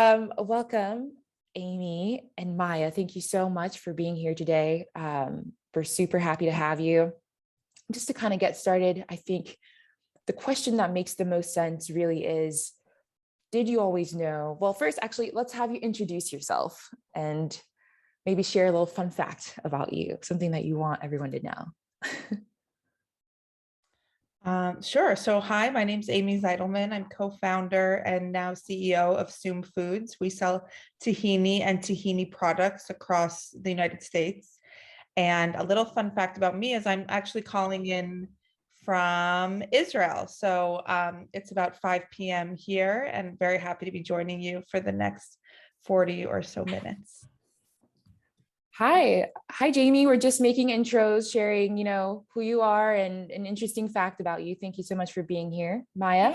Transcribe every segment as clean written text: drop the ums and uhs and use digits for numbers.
Welcome, Amy and Maya. Thank you so much for being here today. We're super happy to have you. Just to kind of get started, I think the question that makes the most sense really is, did you always know? Well, first, actually, let's have you introduce yourself and maybe share a little fun fact about you, something that you want everyone to know. Sure. So hi, my name's Amy Zitelman. I'm co-founder and now CEO of Soom Foods. We sell tahini and tahini products across the United States. And a little fun fact about me is I'm actually calling in from Israel. So it's about 5 p.m. here, and very happy to be joining you for the next 40 or so minutes. Hi, Jamie. We're just making intros, sharing, who you are and an interesting fact about you. Thank you so much for being here. Maya.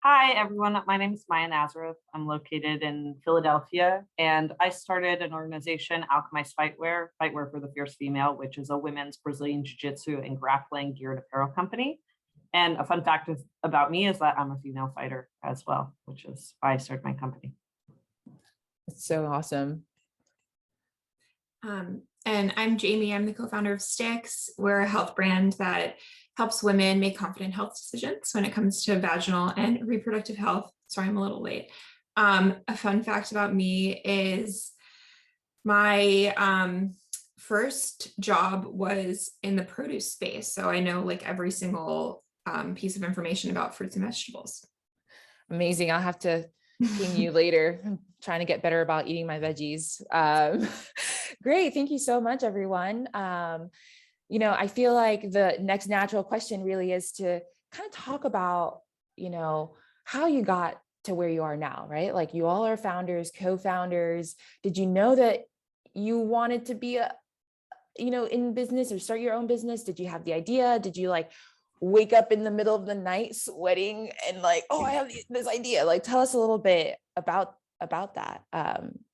Hi, everyone. My name is Maya Nazareth. I'm located in Philadelphia, and I started an organization, Alchemize Fightwear for the Fierce Female, which is a women's Brazilian Jiu-Jitsu and grappling gear and apparel company. And a fun fact about me is that I'm a female fighter as well, which is why I started my company. That's so awesome. And I'm Jamie. I'm the co-founder of Stix. We're a health brand that helps women make confident health decisions when it comes to vaginal and reproductive health. Sorry, I'm a little late. A fun fact about me is my first job was in the produce space. So I know like every single piece of information about fruits and vegetables. Amazing. I'll have to ping you later. I'm trying to get better about eating my veggies. Great. Thank you so much, everyone. I feel like the next natural question really is to kind of talk about, how you got to where you are now, right? Like you all are founders, co-founders. Did you know that you wanted to be in business or start your own business? Did you have the idea? Did you wake up in the middle of the night sweating and oh, I have this idea? Tell us a little bit about that.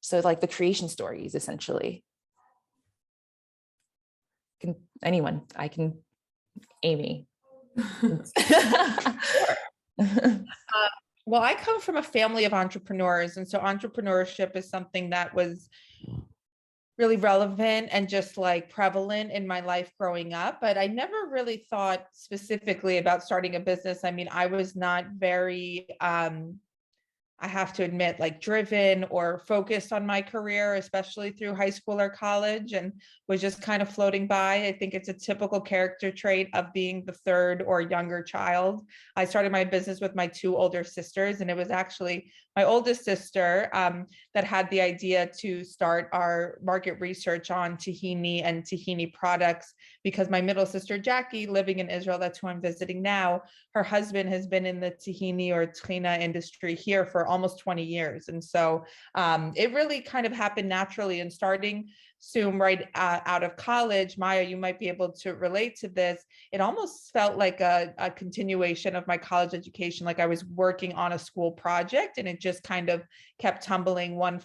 So the creation stories, essentially. Amy. Well, I come from a family of entrepreneurs, and so entrepreneurship is something that was really relevant and just prevalent in my life growing up, but I never really thought specifically about starting a business. I mean, I was not very I have to admit, driven or focused on my career, especially through high school or college, and was just kind of floating by. I think it's a typical character trait of being the third or younger child. I started my business with my two older sisters, and it was actually my oldest sister that had the idea to start our market research on tahini and tahini products, because my middle sister, Jackie, living in Israel, that's who I'm visiting now, her husband has been in the tahini or trina industry here for almost 20 years. And so it really kind of happened naturally. And starting Soom right out of college, Maya, you might be able to relate to this. It almost felt like a continuation of my college education. Like I was working on a school project, and it just kind of kept tumbling one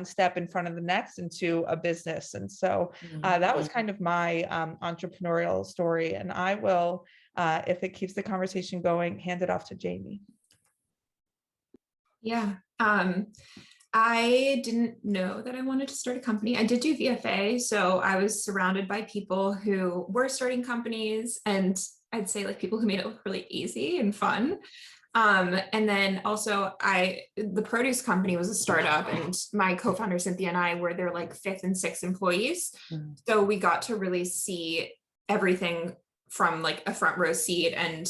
step in front of the next into a business. And so that was kind of my entrepreneurial story. And I will, if it keeps the conversation going, hand it off to Jamie. Yeah. I didn't know that I wanted to start a company. I did do VFA, so I was surrounded by people who were starting companies, and I'd say people who made it look really easy and fun. And then also the produce company was a startup, and my co-founder Cynthia and I were their fifth and sixth employees. So we got to really see everything from a front row seat, and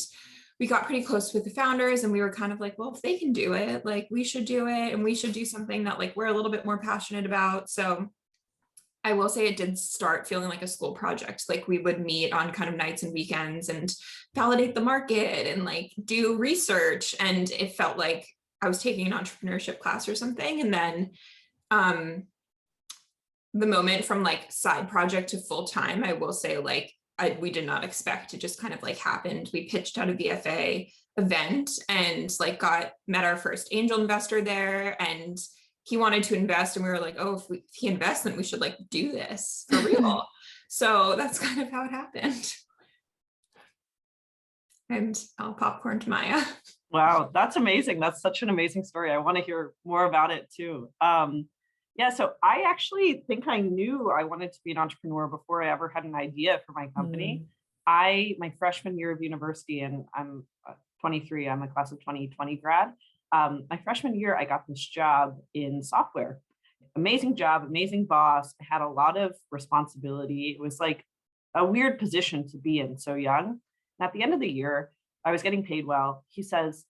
we got pretty close with the founders, and we were kind of well, if they can do it, we should do it, and we should do something that we're a little bit more passionate about. So I will say it did start feeling like a school project. We would meet on kind of nights and weekends and validate the market and do research. And it felt like I was taking an entrepreneurship class or something. And then the moment from side project to full time, I will say we did not expect to just kind of happened. We pitched out a VFA event and met our first angel investor there, and he wanted to invest, and we were oh, if he invests, then we should do this for real. So that's kind of how it happened. And I'll popcorn to Maya. Wow, that's amazing. That's such an amazing story. I want to hear more about it too. Yeah, so I actually think I knew I wanted to be an entrepreneur before I ever had an idea for my company. Mm. My freshman year of university, and I'm 23, I'm a class of 2020 grad. My freshman year, I got this job in software. Amazing job, amazing boss. I had a lot of responsibility. It was like a weird position to be in so young. And at the end of the year, I was getting paid well. He says,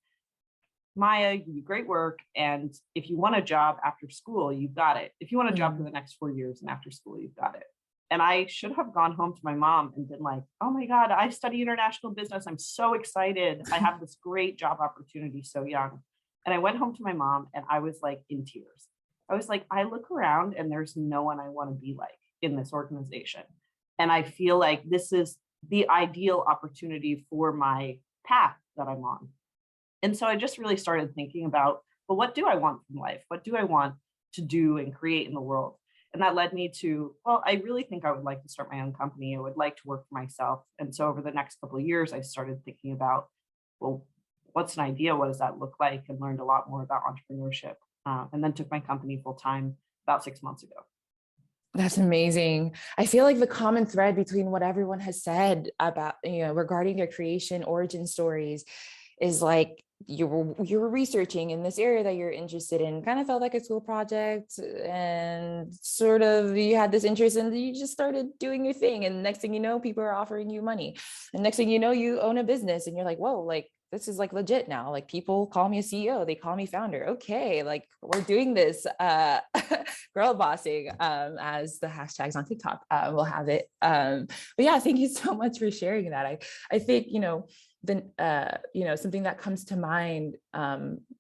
Maya, you do great work. And if you want a job after school, you've got it. If you want a job for the next 4 years and after school, you've got it. And I should have gone home to my mom and been like, oh my God, I study international business. I'm so excited. I have this great job opportunity so young. And I went home to my mom and I was like in tears. I was like, I look around and there's no one I want to be like in this organization. And I feel like this is the ideal opportunity for my path that I'm on. And so I just really started thinking about, well, what do I want from life? What do I want to do and create in the world? And that led me to, well, I really think I would like to start my own company. I would like to work for myself. And so over the next couple of years, I started thinking about, well, what's an idea? What does that look like? And learned a lot more about entrepreneurship. And then took my company full time about 6 months ago. That's amazing. I feel like the common thread between what everyone has said about, regarding their creation origin stories is like you were researching in this area that you're interested in, kind of felt like a school project, and sort of you had this interest and you just started doing your thing. And next thing you know, people are offering you money. And next thing you know, you own a business and you're like, whoa, like this is like legit now. Like people call me a CEO, they call me founder. Okay, like we're doing this, girl bossing, as the hashtags on TikTok will have it. But yeah, thank you so much for sharing that. I think, then, something that comes to mind,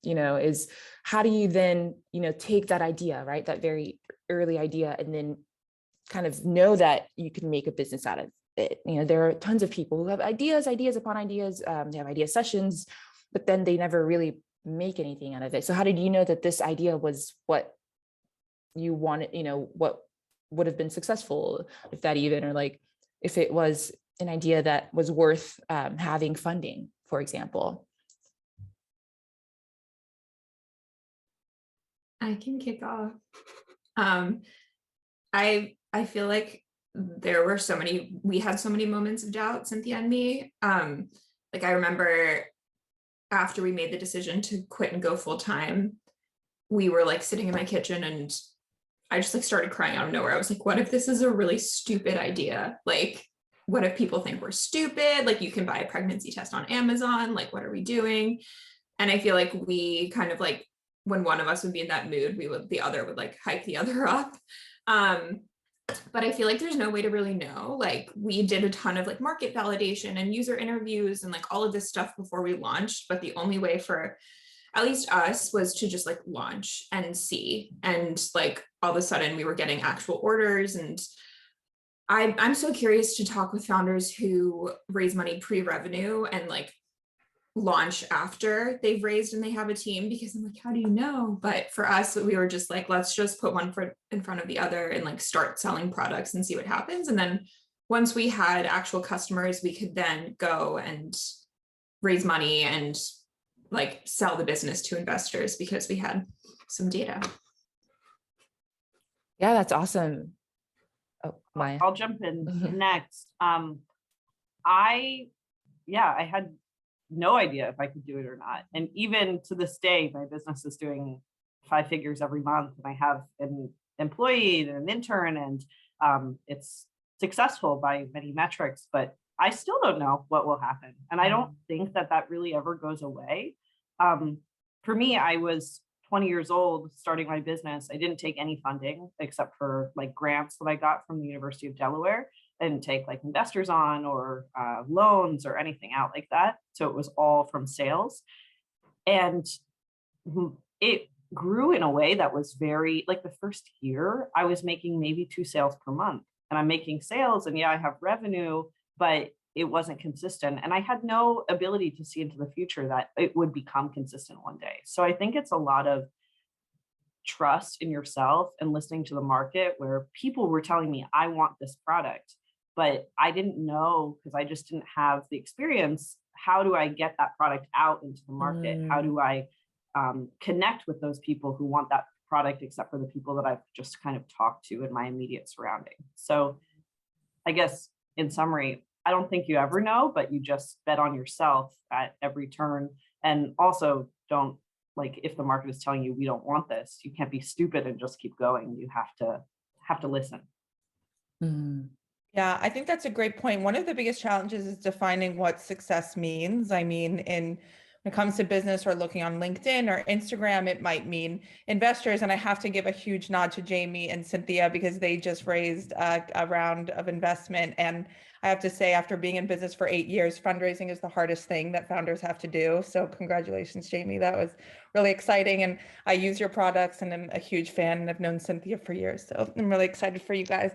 is how do you then, take that idea, right? That very early idea, and then kind of know that you can make a business out of it. There are tons of people who have ideas upon ideas. They have idea sessions, but then they never really make anything out of it. So how did you know that this idea was what you wanted, what would have been successful, if that even, or like if it was an idea that was worth having funding, for example? I can kick off. I feel like we had so many moments of doubt, Cynthia and me. Like I remember after we made the decision to quit and go full time, we were like sitting in my kitchen and I just like started crying out of nowhere. I was like, what if this is a really stupid idea? Like, what if people think we're stupid? Like you can buy a pregnancy test on Amazon. Like, what are we doing? And I feel like we kind of like, when one of us would be in that mood, the other would like hype the other up. But I feel like there's no way to really know. Like we did a ton of like market validation and user interviews and like all of this stuff before we launched. But the only way for at least us was to just like launch and see. And like all of a sudden we were getting actual orders. And I'm so curious to talk with founders who raise money pre-revenue and like launch after they've raised and they have a team, because I'm like, how do you know? But for us, we were just like, let's just put one foot in front of the other and like start selling products and see what happens. And then once we had actual customers, we could then go and raise money and like sell the business to investors because we had some data. Yeah, that's awesome. Oh, Maya. I'll jump in next. I had no idea if I could do it or not. And even to this day, my business is doing 5 figures every month. And I have an employee and an intern, and it's successful by many metrics, but I still don't know what will happen. And I don't think that really ever goes away. For me, I was 20 years old starting my business. I didn't take any funding except for like grants that I got from the University of Delaware. I didn't take like investors on or loans or anything out like that. So it was all from sales. And it grew in a way that was very, like the first year, I was making maybe 2 sales per month. And I'm making sales and yeah, I have revenue, but it wasn't consistent. And I had no ability to see into the future that it would become consistent one day. So I think it's a lot of trust in yourself and listening to the market, where people were telling me, I want this product, but I didn't know because I just didn't have the experience how do I get that product out into the market? How do I connect with those people who want that product, except for the people that I've just kind of talked to in my immediate surrounding? So I guess in summary, I don't think you ever know, but you just bet on yourself at every turn. And also don't, like, if the market is telling you we don't want this, you can't be stupid and just keep going. You have to listen. Yeah, I think that's a great point. One of the biggest challenges is defining what success means. I mean, when it comes to business or looking on LinkedIn or Instagram, it might mean investors. And I have to give a huge nod to Jamie and Cynthia because they just raised a round of investment. And I have to say, after being in business for 8 years, fundraising is the hardest thing that founders have to do. So congratulations, Jamie. That was really exciting. And I use your products and I'm a huge fan, and I've known Cynthia for years. So I'm really excited for you guys.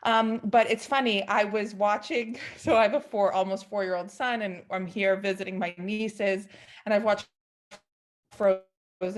But it's funny, I was watching, so I have a almost 4-year-old son, and I'm here visiting my nieces, and I've watched Frozen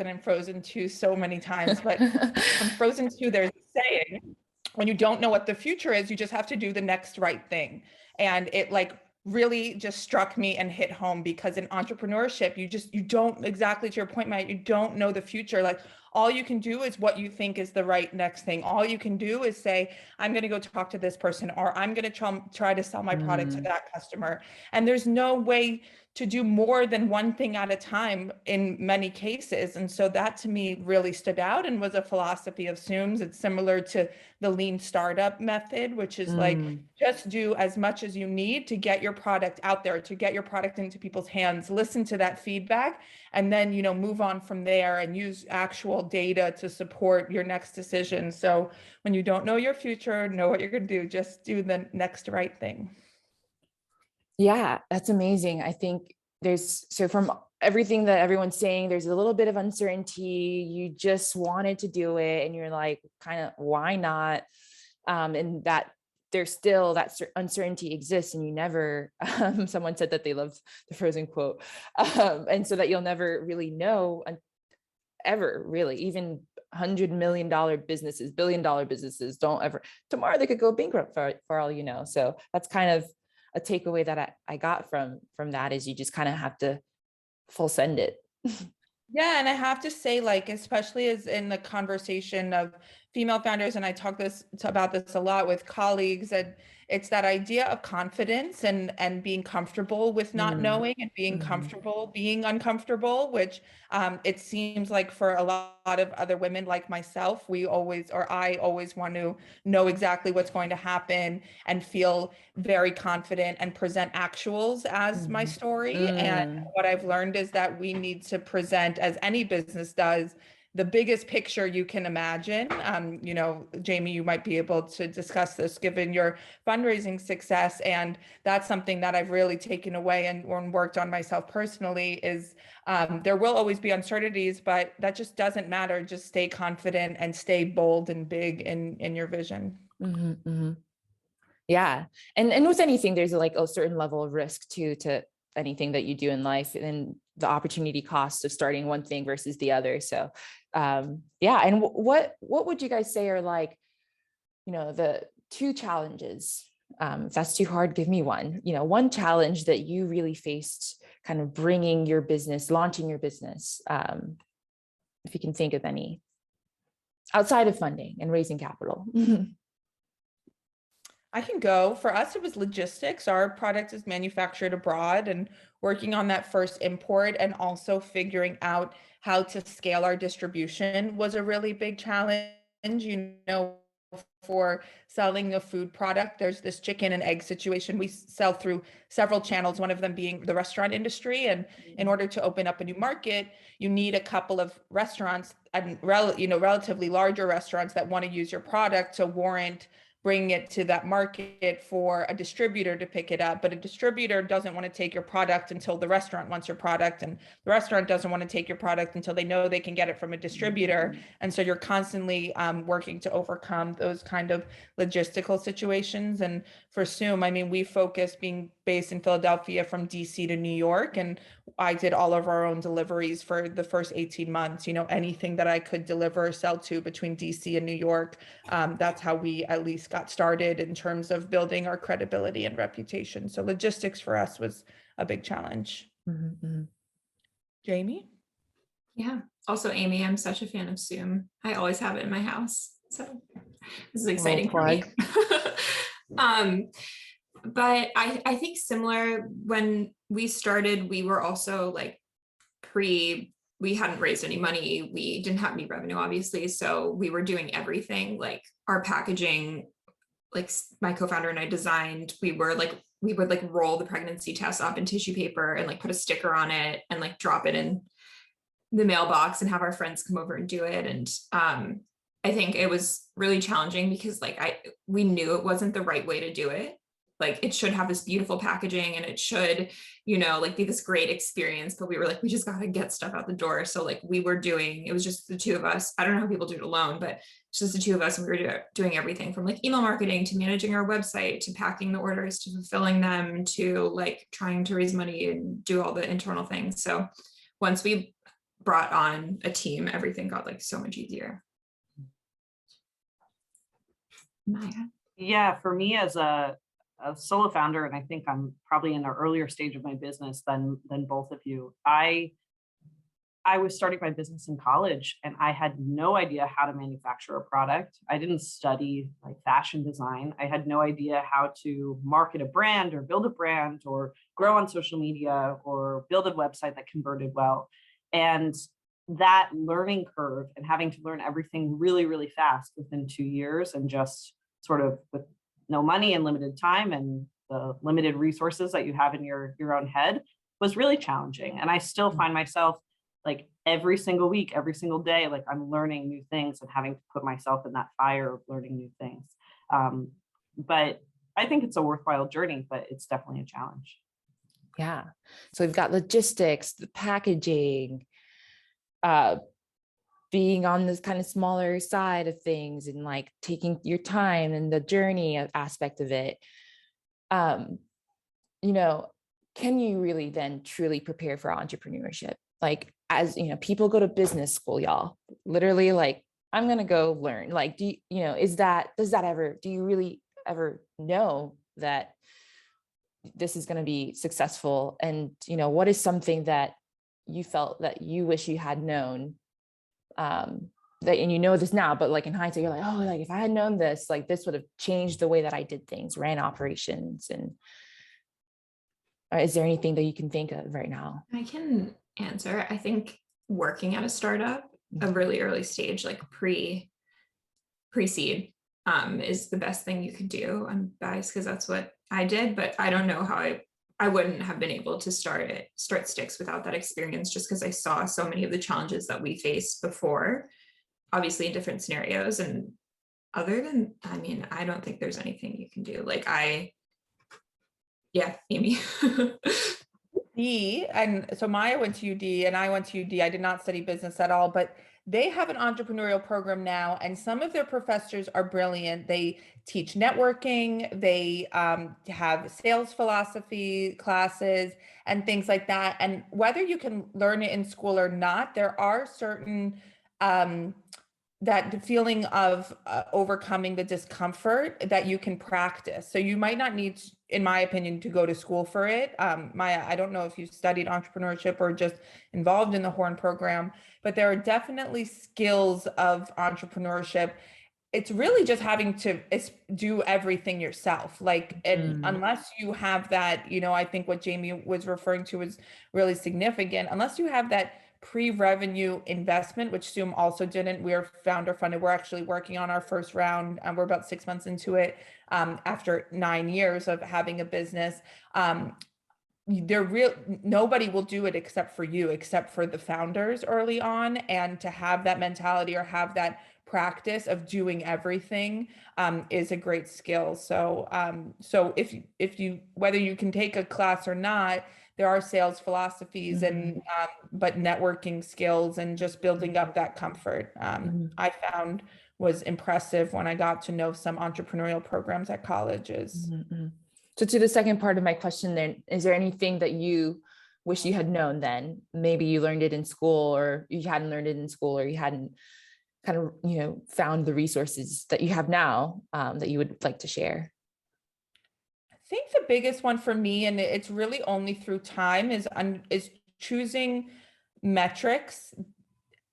and Frozen 2 so many times, but from Frozen 2, there's a saying, when you don't know what the future is, you just have to do the next right thing. And it like really just struck me and hit home, because in entrepreneurship, you don't, exactly to your point, Matt, you don't know the future. Like, all you can do is what you think is the right next thing. All you can do is say, I'm going to go talk to this person, or I'm going to try to sell my product to that customer. And there's no way to do more than one thing at a time in many cases. And so that to me really stood out and was a philosophy of Soom's. It's similar to the lean startup method, which is like, just do as much as you need to get your product out there, to get your product into people's hands, listen to that feedback, and then, you know, move on from there and use actual data to support your next decision. So when you don't know your future, know what you're going to do, just do the next right thing. Yeah, that's amazing. I think so from everything that everyone's saying, there's a little bit of uncertainty. You just wanted to do it and you're like, kind of, why not? And that there's still that uncertainty exists, and you never, someone said that they loved the Frozen quote. And so that you'll never really know ever, really, even $100 million businesses, $1 billion businesses don't ever, tomorrow they could go bankrupt for all you know. So that's kind of a takeaway that I got from that, is you just kind of have to full send it. Yeah, and I have to say, like, especially as in the conversation of female founders, and I talk about this a lot with colleagues, and it's that idea of confidence and being comfortable with not knowing, and being comfortable being uncomfortable, which it seems like for a lot of other women like myself, I always want to know exactly what's going to happen and feel very confident and present actuals as my story. And what I've learned is that we need to present, as any business does, the biggest picture you can imagine. You know, Jamie, you might be able to discuss this given your fundraising success. And that's something that I've really taken away and worked on myself personally is there will always be uncertainties, but that just doesn't matter. Just stay confident and stay bold and big in your vision. Yeah. And with anything, there's like a certain level of risk too, to anything that you do in life, and the opportunity cost of starting one thing versus the other. So yeah. And what would you guys say are, like, you know, the 2 challenges? If that's too hard, give me one. You know, one challenge that you really faced kind of launching your business, if you can think of any, outside of funding and raising capital. I can go. For us, it was logistics. Our product is manufactured abroad, and working on that first import and also figuring out how to scale our distribution was a really big challenge. You know, for selling a food product, there's this chicken and egg situation. We sell through several channels, one of them being the restaurant industry. And in order to open up a new market, you need a couple of restaurants and relatively larger restaurants that want to use your product to warrant bring it to that market for a distributor to pick it up. But a distributor doesn't want to take your product until the restaurant wants your product, and the restaurant doesn't want to take your product until they know they can get it from a distributor. And so you're constantly working to overcome those kind of logistical situations. And for Soom, I mean, we focus, being based in Philadelphia, from DC to New York, and I did all of our own deliveries for the first 18 months. You know, anything that I could deliver or sell to between DC and New York, that's how we at least got started in terms of building our credibility and reputation. So logistics for us was a big challenge. Mm-hmm. Jamie? Yeah. Also, Amy, I'm such a fan of Soom. I always have it in my house. So this is exciting for me. But I think similar, when we started, we were also like we hadn't raised any money. We didn't have any revenue, obviously. So we were doing everything, like our packaging, like my co-founder and I designed, we would like roll the pregnancy test up in tissue paper and like put a sticker on it and like drop it in the mailbox and have our friends come over and do it. And I think it was really challenging because like we knew it wasn't the right way to do it. Like it should have this beautiful packaging and it should, you know, like be this great experience, but we were like, we just got to get stuff out the door. So like it was just the two of us. I don't know how people do it alone, but it's just the two of us. And we were doing everything from like email marketing to managing our website, to packing the orders, to fulfilling them, to like trying to raise money and do all the internal things. So once we brought on a team, everything got like so much easier. Maya? Yeah, for me as a solo founder, and I think I'm probably in an earlier stage of my business than both of you. I was starting my business in college and I had no idea how to manufacture a product. I didn't study like fashion design. I had no idea how to market a brand or build a brand or grow on social media or build a website that converted well. And that learning curve and having to learn everything really, really fast within 2 years, and just sort of with no money and limited time and the limited resources that you have in your own head, was really challenging. And I still find myself like every single week, every single day, like I'm learning new things and having to put myself in that fire of learning new things. But I think it's a worthwhile journey, but it's definitely a challenge. Yeah. So we've got logistics, the packaging, being on this kind of smaller side of things, and like taking your time and the journey aspect of it. You know, can you really then truly prepare for entrepreneurship? Like, as you know, people go to business school, y'all, literally, like, I'm going to go learn, like, do you really ever know that this is going to be successful? And, you know, what is something that you felt that you wish you had known, that, and you know this now, but like in hindsight, you're like, oh, like if I had known this, like this would have changed the way that I did things, ran operations. And is there anything that you can think of right now? I can answer. I think working at a startup, a really early stage, like pre-seed, is the best thing you could do. I'm biased because that's what I did, but I don't know how I wouldn't have been able to start Stix without that experience, just because I saw so many of the challenges that we faced before, obviously in different scenarios. And other than, I mean, I don't think there's anything you can do. Like Amy. And so Maya went to UD and I went to UD. I did not study business at all, but they have an entrepreneurial program now, and some of their professors are brilliant. They teach networking, they have sales philosophy classes and things like that. And whether you can learn it in school or not, there are certain that feeling of overcoming the discomfort that you can practice. So you might not need, in my opinion, to go to school for it. Maya, I don't know if you studied entrepreneurship or just involved in the Horn program, but there are definitely skills of entrepreneurship. It's really just having to do everything yourself. Like, unless you have that, you know, I think what Jamie was referring to is really significant. Unless you have that pre-revenue investment, which Soom also didn't. We're founder funded. We're actually working on our first round, and we're about 6 months into it, after 9 years of having a business. Nobody will do it except for you, except for the founders early on. And to have that mentality or have that practice of doing everything is a great skill. So if you whether you can take a class or not, there are sales philosophies and but networking skills and just building up that comfort, I found was impressive when I got to know some entrepreneurial programs at colleges. So to the second part of my question then, is there anything that you wish you had known then? Maybe you learned it in school, or you hadn't learned it in school, or you hadn't kind of, you know, found the resources that you have now, that you would like to share? think the biggest one for me, and it's really only through time, is choosing metrics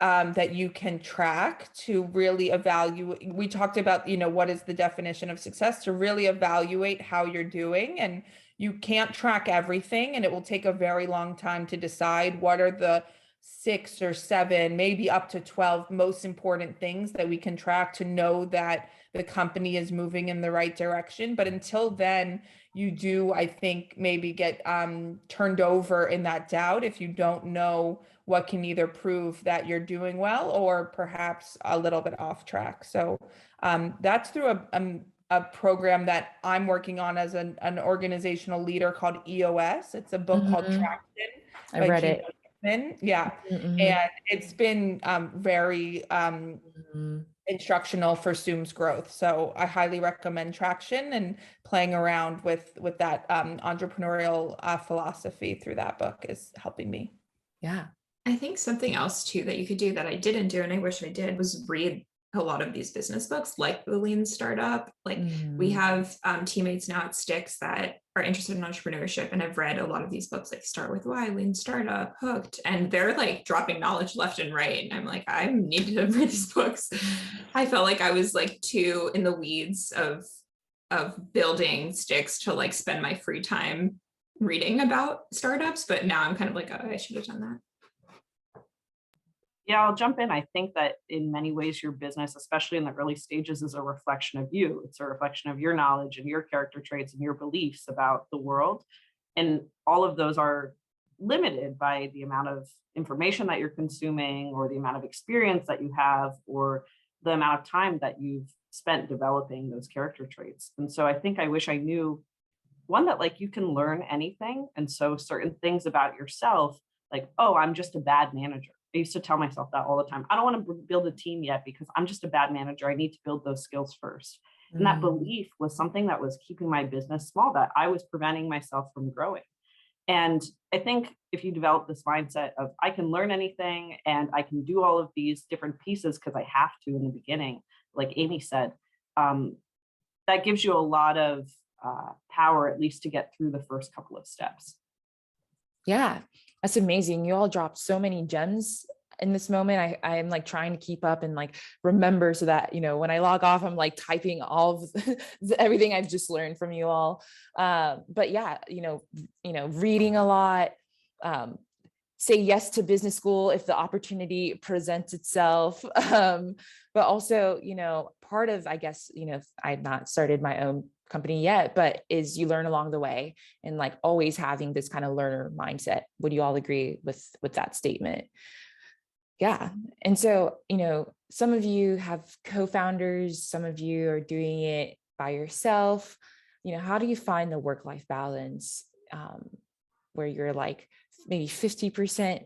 that you can track to really evaluate. We talked about, what is the definition of success, to really evaluate how you're doing. And you can't track everything, and it will take a very long time to decide what are the 6 or 7, maybe up to 12 most important things that we can track to know that the company is moving in the right direction. But until then, you do, I think, maybe get turned over in that doubt if you don't know what can either prove that you're doing well or perhaps a little bit off track. So that's through a program that I'm working on as an organizational leader called EOS. It's a book called Traction. I read it. Yeah. And it's been very instructional for Soom's growth. So I highly recommend Traction and playing around with that entrepreneurial philosophy through that book is helping me. Yeah. I think something else too that you could do that I didn't do and I wish I did was read a lot of these business books like the Lean Startup. Like we have teammates now at Stix that are interested in entrepreneurship, and I've read a lot of these books like Start With Why, Lean Startup, Hooked, and they're like dropping knowledge left and right. And I'm like, I need to read these books. I felt like I was like too in the weeds of building Stix to like spend my free time reading about startups, but now I'm kind of like, oh, I should have done that. Yeah, I'll jump in. I think that in many ways, your business, especially in the early stages, is a reflection of you. It's a reflection of your knowledge and your character traits and your beliefs about the world. And all of those are limited by the amount of information that you're consuming or the amount of experience that you have or the amount of time that you've spent developing those character traits. And so I think I wish I knew one that like you can learn anything. And so certain things about yourself, like, oh, I'm just a bad manager. I used to tell myself that all the time. I don't want to build a team yet because I'm just a bad manager. I need to build those skills first. And that belief was something that was keeping my business small, that I was preventing myself from growing. And I think if you develop this mindset of I can learn anything and I can do all of these different pieces because I have to in the beginning, like Amy said, that gives you a lot of power, at least to get through the first couple of steps. Yeah, that's amazing. You all dropped so many gems in this moment. I'm like trying to keep up and like remember so that, when I log off, I'm like typing all of everything I've just learned from you all. But yeah, reading a lot, say yes to business school if the opportunity presents itself. But also, part of, I guess, I've not started my own company yet, but is you learn along the way and like always having this kind of learner mindset. Would you all agree with that statement? Yeah. And so, some of you have co-founders, some of you are doing it by yourself. How do you find the work-life balance where you're like maybe 50%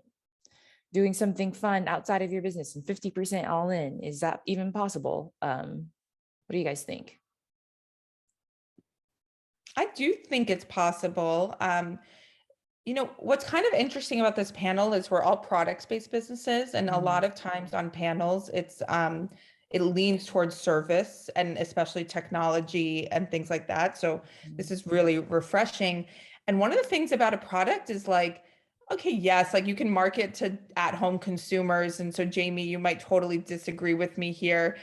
doing something fun outside of your business and 50% all in? Is that even possible? What do you guys think? I do think it's possible. What's kind of interesting about this panel is we're all products-based businesses, and a lot of times on panels, it leans towards service and especially technology and things like that. So this is really refreshing. And one of the things about a product is like, okay, yes, like you can market to at-home consumers. And so Jamie, you might totally disagree with me here.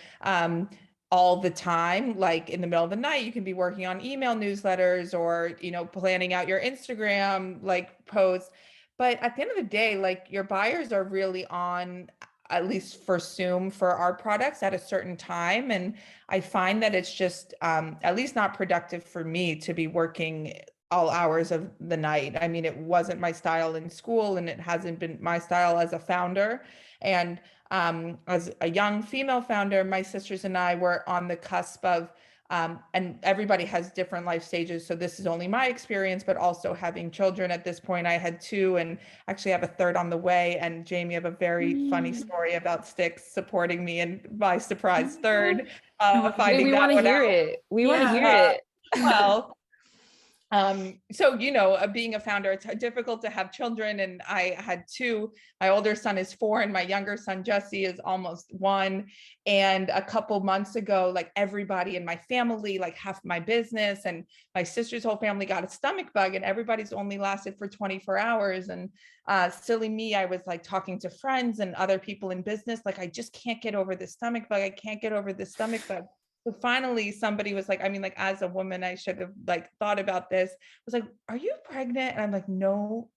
All the time, like in the middle of the night, you can be working on email newsletters or, planning out your Instagram like posts. But at the end of the day, like your buyers are really on, at least for Soom, for our products at a certain time. And I find that it's just at least not productive for me to be working all hours of the night. I mean, it wasn't my style in school and it hasn't been my style as a founder. And as a young female founder, my sisters and I were on the cusp of, and everybody has different life stages. So this is only my experience, but also having children at this point. I had 2 and actually have a 3rd on the way. And Jamie, have a very funny story about Stix supporting me in my surprise 3rd. We want to hear it. We want to hear it. Well, So, being a founder, it's difficult to have children. And I had two. My older son is 4 and my younger son, Jesse, is almost 1. And a couple months ago, like everybody in my family, like half my business and my sister's whole family got a stomach bug, and everybody's only lasted for 24 hours. And silly me, I was like talking to friends and other people in business, like, I just can't get over this stomach bug. I can't get over this stomach bug. So finally somebody was like, I mean, like, as a woman, I should have like thought about this. I was like, are you pregnant? And I'm like, no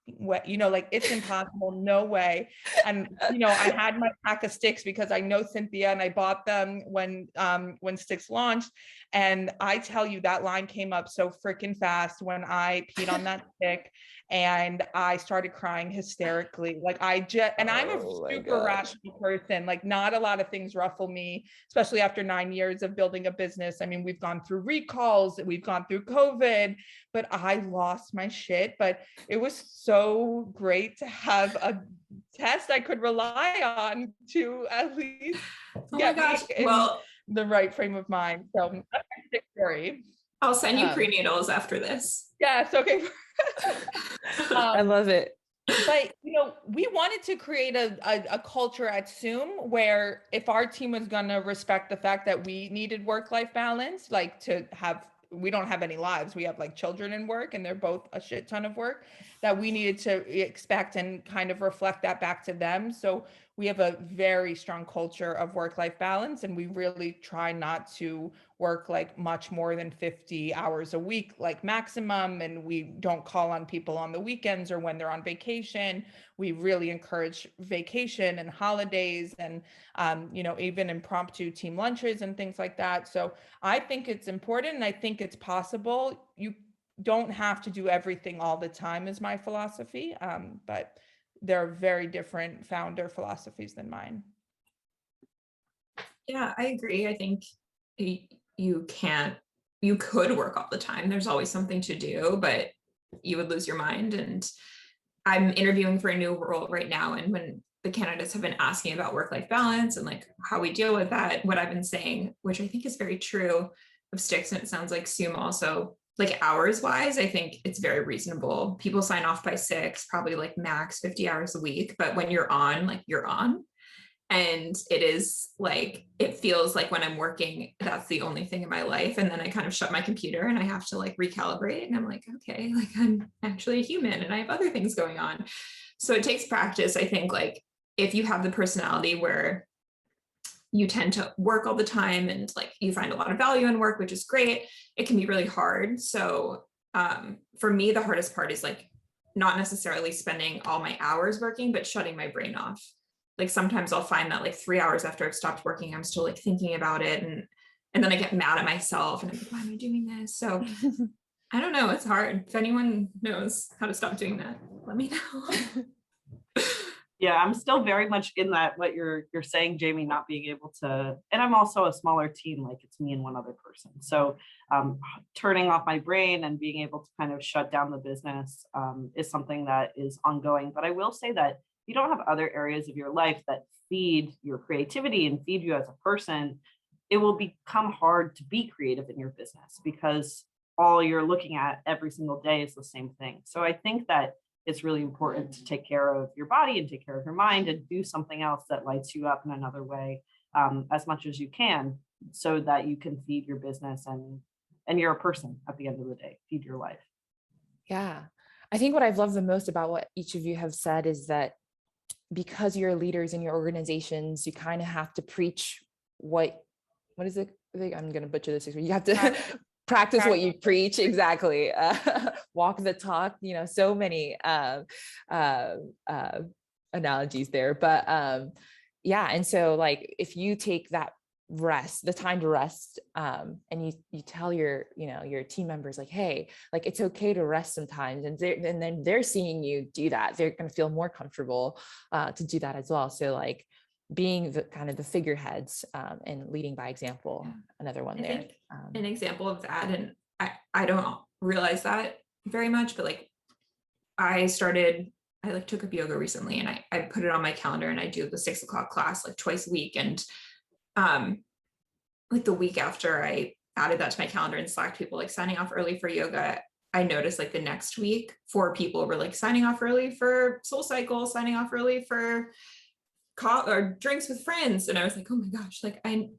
way, like, it's impossible, no way. And I had my pack of Stix because I know Cynthia, and I bought them when Stix launched. And I tell you, that line came up so freaking fast when I peed on that stick, and I started crying hysterically. Like, and I'm a super rational person. Like, not a lot of things ruffle me, especially after 9 years of building a business. I mean, we've gone through recalls, we've gone through COVID, but I lost my shit. But it was so great to have a test I could rely on to at least get me in the right frame of mind. So that's my Stix story. I'll send you prenatals after this. Yes, okay. I love it. But we wanted to create a culture at Soom where if our team was going to respect the fact that we needed work-life balance, like we don't have any lives. We have like children and work, and they're both a shit ton of work, that we needed to expect and kind of reflect that back to them. So we have a very strong culture of work-life balance, and we really try not to work like much more than 50 hours a week, like maximum. And we don't call on people on the weekends or when they're on vacation. We really encourage vacation and holidays and, even impromptu team lunches and things like that. So I think it's important, and I think it's possible. You don't have to do everything all the time is my philosophy. But there are very different founder philosophies than mine. Yeah, I agree. I think you could work all the time. There's always something to do, but you would lose your mind. And I'm interviewing for a new role right now. And when the candidates have been asking about work-life balance and like how we deal with that, what I've been saying, which I think is very true of Stix, and it sounds like Soom also, like hours wise, I think it's very reasonable. People sign off by 6, probably like max 50 hours a week. But when you're on, like you're on. And it is like, it feels like when I'm working, that's the only thing in my life. And then I kind of shut my computer and I have to like recalibrate. And I'm like, okay, like I'm actually a human and I have other things going on. So it takes practice. I think like if you have the personality where you tend to work all the time and like you find a lot of value in work, which is great, it can be really hard. So for me, the hardest part is like not necessarily spending all my hours working, but shutting my brain off. Like sometimes I'll find that like 3 hours after I've stopped working, I'm still like thinking about it. And then I get mad at myself and I'm like, why am I doing this? So I don't know, it's hard. If anyone knows how to stop doing that, let me know. Yeah, I'm still very much in that, what you're saying, Jamie, not being able to, and I'm also a smaller team, like it's me and one other person. So turning off my brain and being able to kind of shut down the business is something that is ongoing. But I will say that if you don't have other areas of your life that feed your creativity and feed you as a person, it will become hard to be creative in your business because all you're looking at every single day is the same thing. So I think that it's really important to take care of your body and take care of your mind and do something else that lights you up in another way as much as you can so that you can feed your business and you're a person at the end of the day, feed your life. Yeah. I think what I've loved the most about what each of you have said is that because you're leaders in your organizations, you kind of have to preach what is it? I'm going to butcher this. You have to practice what you preach. Exactly. Walk the talk, so many analogies there, but yeah. And so like, if you take that rest, the time to rest, and you tell your team members like, hey, like it's okay to rest sometimes, and then they're seeing you do that, they're going to feel more comfortable to do that as well. So like being the kind of the figureheads and leading by example, another one there. An example of that, and I don't realize that very much, but like I like took up yoga recently and I put it on my calendar and I do the 6 o'clock class like twice a week. And like the week after I added that to my calendar and Slacked people like signing off early for yoga, I noticed like the next week, 4 people were like signing off early for Soul Cycle, signing off early for or drinks with friends. And I was like, oh my gosh, like I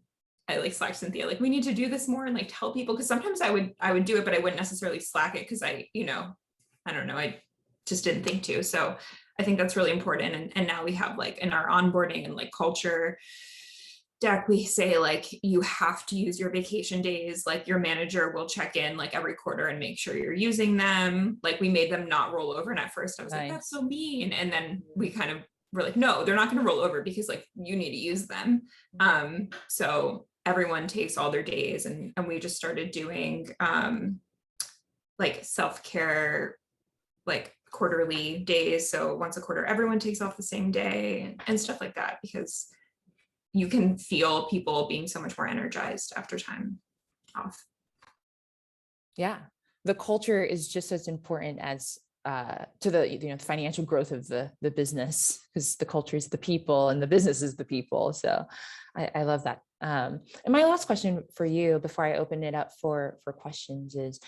like Slack Cynthia, like we need to do this more and like tell people, because sometimes I would do it, but I wouldn't necessarily Slack it because I don't know, I just didn't think to. So I think that's really important. And now we have like in our onboarding and like culture deck, we say like you have to use your vacation days, like your manager will check in like every quarter and make sure you're using them. Like we made them not roll over. And at first I was like, that's so mean. And then we kind of were like, no, they're not going to roll over because like you need to use them. So everyone takes all their days, and we just started doing like self-care, like quarterly days. So once a quarter, everyone takes off the same day and stuff like that, because you can feel people being so much more energized after time off. Yeah, the culture is just as important as to the financial growth of the business, because the culture is the people and the business is the people. So I love that. And my last question for you before I open it up for questions is,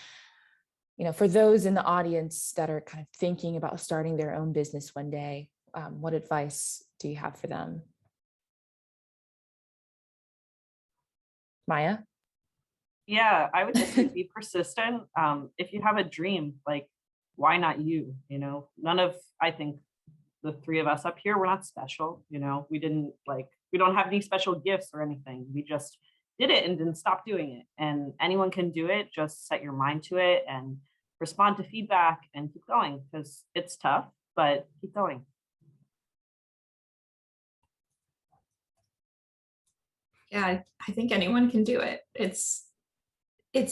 for those in the audience that are kind of thinking about starting their own business one day, what advice do you have for them? Maya? Yeah, I would just say be persistent. If you have a dream, like, why not you? I think the 3 of us up here, we're not special. We don't have any special gifts or anything. We just did it and didn't stop doing it. And anyone can do it. Just set your mind to it and respond to feedback and keep going, because it's tough, but keep going. Yeah, I think anyone can do it. It's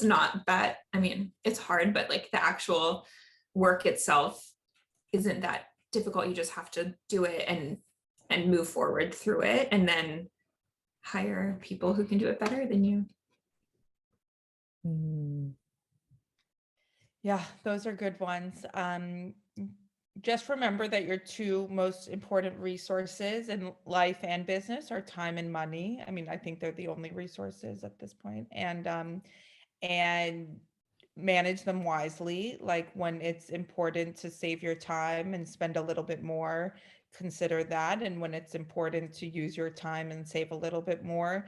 not that, I mean, it's hard, but like the actual work itself isn't that difficult. You just have to do it and move forward through it, and then hire people who can do it better than you. Yeah, those are good ones. Just remember that your 2 most important resources in life and business are time and money. I mean, I think they're the only resources at this point. And manage them wisely. Like when it's important to save your time and spend a little bit more, consider that. And when it's important to use your time and save a little bit more,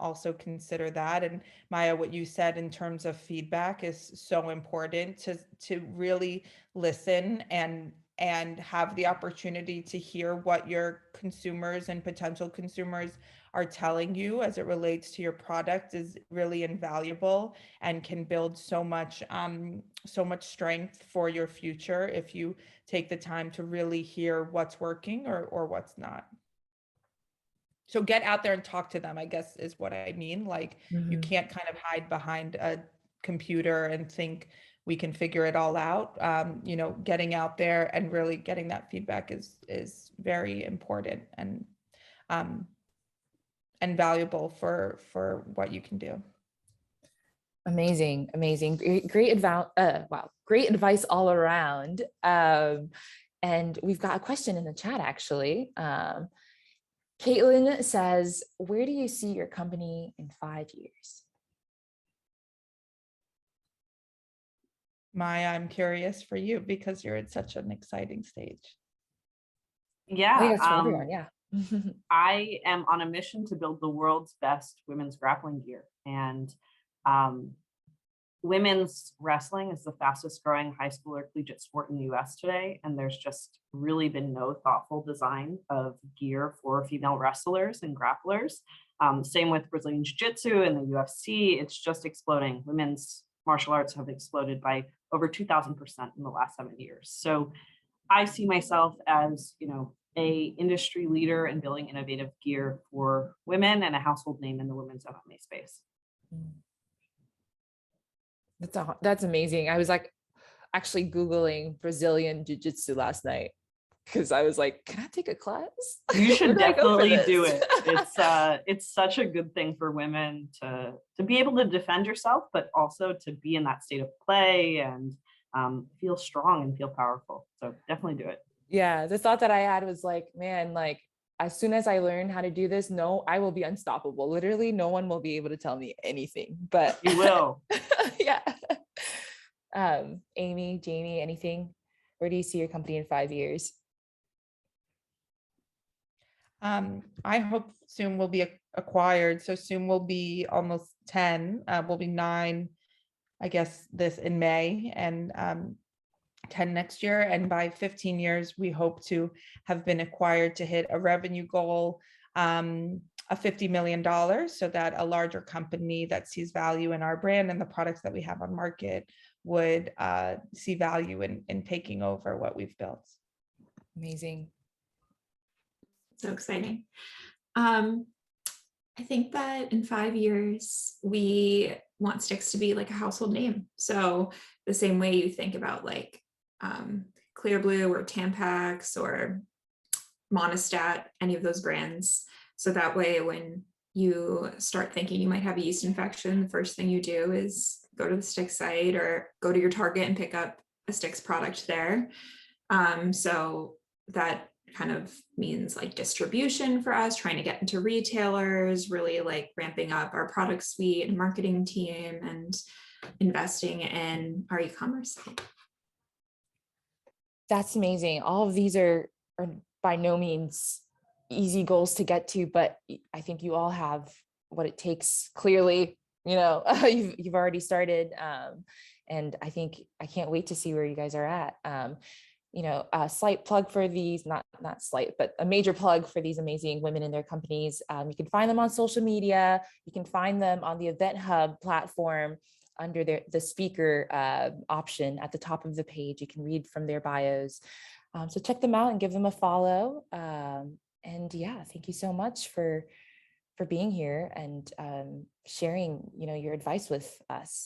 also consider that. And Maya, what you said in terms of feedback is so important, to really listen and have the opportunity to hear what your consumers and potential consumers are telling you as it relates to your product is really invaluable, and can build so much strength for your future if you take the time to really hear what's working or what's not. So get out there and talk to them, I guess, is what I mean. Like you can't kind of hide behind a computer and think we can figure it all out. Getting out there and really getting that feedback is very important and valuable for what you can do. Amazing. Great advice all around. And we've got a question in the chat, actually. Caitlin says, where do you see your company in 5 years? Maya, I'm curious for you because you're at such an exciting stage. Yeah. I think that's for everyone, yeah. I am on a mission to build the world's best women's grappling gear. And women's wrestling is the fastest growing high school or collegiate sport in the US today. And there's just really been no thoughtful design of gear for female wrestlers and grapplers. Same with Brazilian Jiu-Jitsu and the UFC. It's just exploding. Women's martial arts have exploded by over 2,000% in the last 7 years. So I see myself as, a industry leader in building innovative gear for women and a household name in the women's MMA space. That's amazing. I was like actually Googling Brazilian Jiu-Jitsu last night because I was like, can I take a class? You should definitely do it. It's such a good thing for women to be able to defend yourself, but also to be in that state of play and feel strong and feel powerful. So definitely do it. Yeah. The thought that I had was like, man, like as soon as I learn how to do this, I will be unstoppable. Literally no one will be able to tell me anything, but you will. Yeah. Amy, Jamie, anything? Where do you see your company in 5 years? I hope Soom will be acquired. So Soom will be almost 10, will be 9, I guess, this in May, and 10 next year. And by 15 years, we hope to have been acquired to hit a revenue goal of $50 million, so that a larger company that sees value in our brand and the products that we have on market would see value in taking over what we've built. Amazing. So exciting. I think that in 5 years, we want Stix to be like a household name. So the same way you think about like Clear Blue or Tampax or Monistat, any of those brands. So that way, when you start thinking you might have a yeast infection, the first thing you do is go to the Stix site or go to your Target and pick up a Stix product there. So that kind of means like distribution for us, trying to get into retailers, really like ramping up our product suite and marketing team and investing in our e-commerce site. That's amazing. All of these are by no means easy goals to get to, but I think you all have what it takes. Clearly, you've already started. And I think I can't wait to see where you guys are at. A slight plug for these, not slight, but a major plug for these amazing women in their companies. You can find them on social media. You can find them on the Event Hub platform under the speaker option at the top of the page. You can read from their bios. So check them out and give them a follow. And yeah, thank you so much for being here and sharing, your advice with us.